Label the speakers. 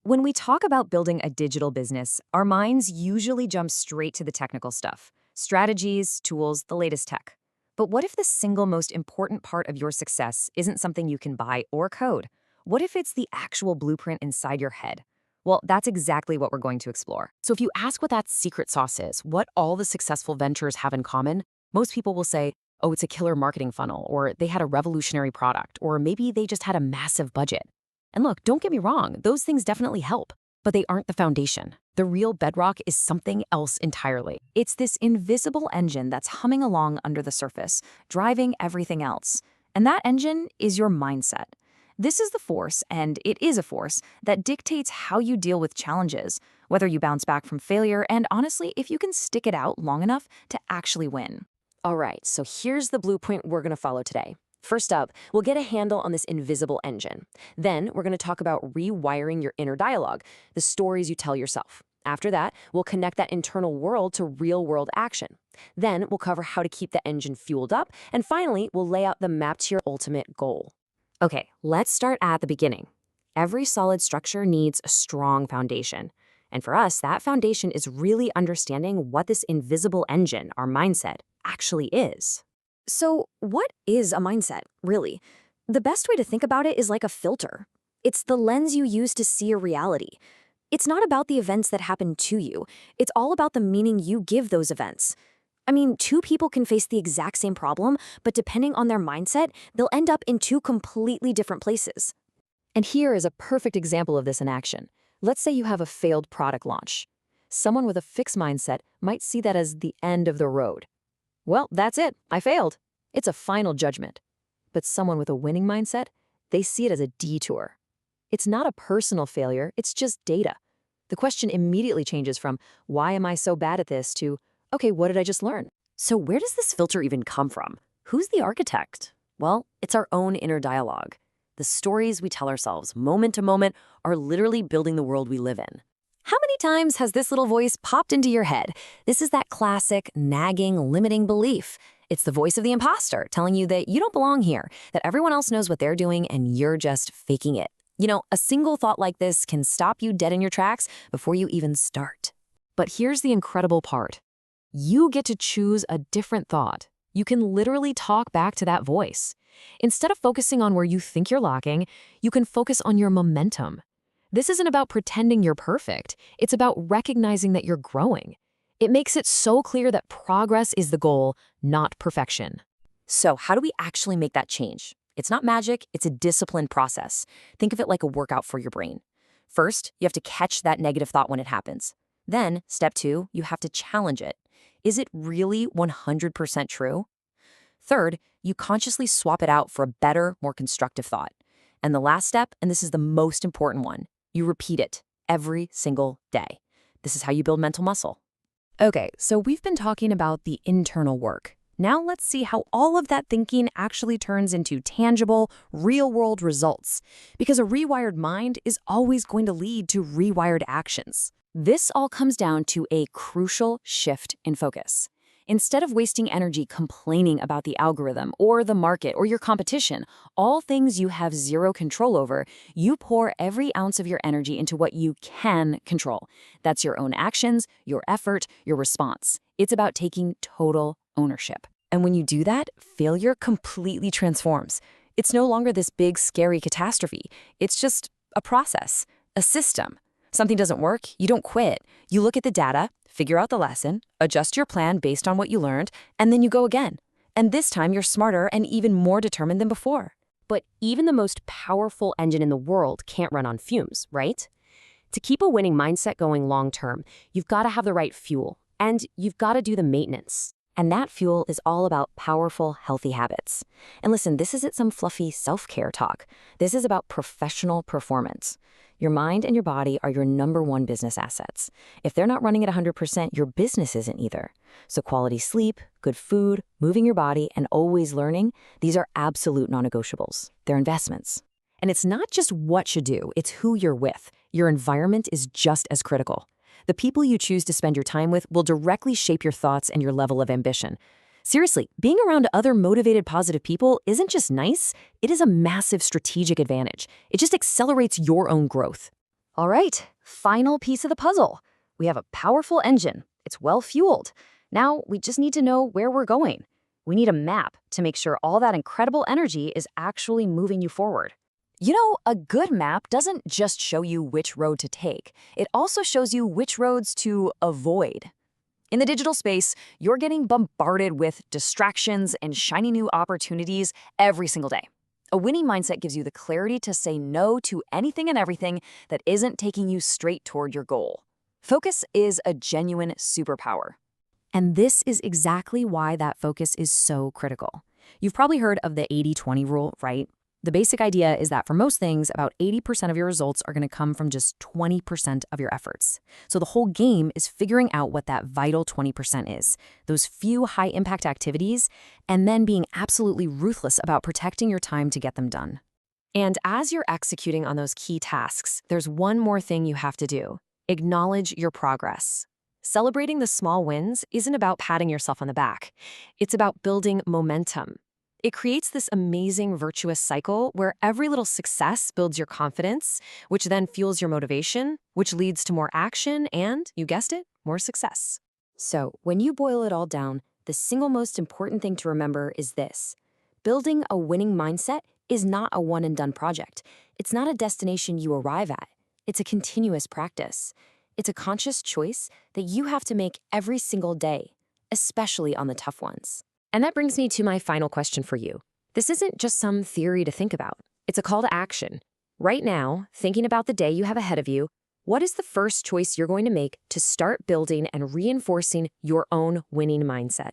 Speaker 1: When we talk about building a digital business, our minds usually jump straight to the technical stuff: strategies, tools, the latest tech. But what if the single most important part of your success isn't something you can buy or code? What if it's the actual blueprint inside your head? Well, that's exactly what we're going to explore.
Speaker 2: So if you ask what that secret sauce is, what all the successful ventures have in common, most people will say, oh, it's a killer marketing funnel, or they had a revolutionary product, or maybe they just had a massive budget. And look, don't get me wrong, those things definitely help, but they aren't the foundation. The real bedrock is something else entirely.
Speaker 1: It's this invisible engine that's humming along under the surface, driving everything else. And that engine is your mindset. This is the force, and it is a force, that dictates how you deal with challenges, whether you bounce back from failure, and honestly, if you can stick it out long enough to actually win.
Speaker 2: All right, so here's the blueprint we're going to follow today. First up, we'll get a handle on this invisible engine. Then we're going to talk about rewiring your inner dialogue, the stories you tell yourself. After that, we'll connect that internal world to real-world action. Then we'll cover how to keep the engine fueled up, and finally, we'll lay out the map to your ultimate goal. Okay, let's start at the beginning. Every solid structure needs a strong foundation. And for us, that foundation is really understanding what this invisible engine, our mindset, actually is.
Speaker 1: So, what is a mindset, really? The best way to think about it is like a filter. It's the lens you use to see a reality. It's not about the events that happen to you. It's all about the meaning you give those events. I mean, two people can face the exact same problem, but depending on their mindset, they'll end up in two completely different places.
Speaker 2: And here is a perfect example of this in action. Let's say you have a failed product launch. Someone with a fixed mindset might see that as the end of the road. Well, that's it. I failed. It's a final judgment. But someone with a winning mindset, they see it as a detour. It's not a personal failure, it's just data. The question immediately changes from, why am I so bad at this, to, okay, what did I just learn? So where does this filter even come from? Who's the architect? Well, it's our own inner dialogue. The stories we tell ourselves moment to moment are literally building the world we live in. How many times has this little voice popped into your head? This is that classic, nagging, limiting belief. It's the voice of the imposter telling you that you don't belong here, that everyone else knows what they're doing and you're just faking it. A single thought like this can stop you dead in your tracks before you even start. But here's the incredible part. You get to choose a different thought. You can literally talk back to that voice. Instead of focusing on where you think you're lacking, you can focus on your momentum. This isn't about pretending you're perfect. It's about recognizing that you're growing. It makes it so clear that progress is the goal, not perfection. So how do we actually make that change? It's not magic, it's a disciplined process. Think of it like a workout for your brain. First, you have to catch that negative thought when it happens. Then, step 2, you have to challenge it. Is it really 100% true? Third, you consciously swap it out for a better, more constructive thought. And the last step, and this is the most important one, you repeat it every single day. This is how you build mental muscle. Okay, so we've been talking about the internal work. Now let's see how all of that thinking actually turns into tangible, real-world results. Because a rewired mind is always going to lead to rewired actions. This all comes down to a crucial shift in focus. Instead of wasting energy complaining about the algorithm or the market or your competition, all things you have zero control over, you pour every ounce of your energy into what you can control. That's your own actions, your effort, your response. It's about taking total ownership. And when you do that, failure completely transforms. It's no longer this big, scary catastrophe. It's just a process, a system. Something doesn't work, you don't quit. You look at the data, figure out the lesson, adjust your plan based on what you learned, and then you go again. And this time you're smarter and even more determined than before. But even the most powerful engine in the world can't run on fumes, right? To keep a winning mindset going long term, you've got to have the right fuel, and you've got to do the maintenance. And that fuel is all about powerful, healthy habits. And listen, this isn't some fluffy self-care talk. This is about professional performance. Your mind and your body are your #1 business assets. If they're not running at 100%, your business isn't either. So quality sleep, good food, moving your body, and always learning, these are absolute non-negotiables. They're investments. And it's not just what you do, it's who you're with. Your environment is just as critical. The people you choose to spend your time with will directly shape your thoughts and your level of ambition. Seriously, being around other motivated, positive people isn't just nice, it is a massive strategic advantage. It just accelerates your own growth.
Speaker 1: All right, final piece of the puzzle. We have a powerful engine. It's well fueled. Now we just need to know where we're going. We need a map to make sure all that incredible energy is actually moving you forward. You know, a good map doesn't just show you which road to take, it also shows you which roads to avoid. In the digital space, you're getting bombarded with distractions and shiny new opportunities every single day. A winning mindset gives you the clarity to say no to anything and everything that isn't taking you straight toward your goal. Focus is a genuine superpower. And this is exactly why that focus is so critical. You've probably heard of the 80-20 rule, right? The basic idea is that for most things, about 80% of your results are going to come from just 20% of your efforts. So the whole game is figuring out what that vital 20% is, those few high-impact activities, and then being absolutely ruthless about protecting your time to get them done.
Speaker 2: And as you're executing on those key tasks, there's one more thing you have to do. Acknowledge your progress. Celebrating the small wins isn't about patting yourself on the back. It's about building momentum. It creates this amazing virtuous cycle where every little success builds your confidence, which then fuels your motivation, which leads to more action and, you guessed it, more success.
Speaker 1: So, when you boil it all down, the single most important thing to remember is this. Building a winning mindset is not a one-and-done project. It's not a destination you arrive at. It's a continuous practice. It's a conscious choice that you have to make every single day, especially on the tough ones.
Speaker 2: And that brings me to my final question for you. This isn't just some theory to think about. It's a call to action. Right now, thinking about the day you have ahead of you, what is the first choice you're going to make to start building and reinforcing your own winning mindset?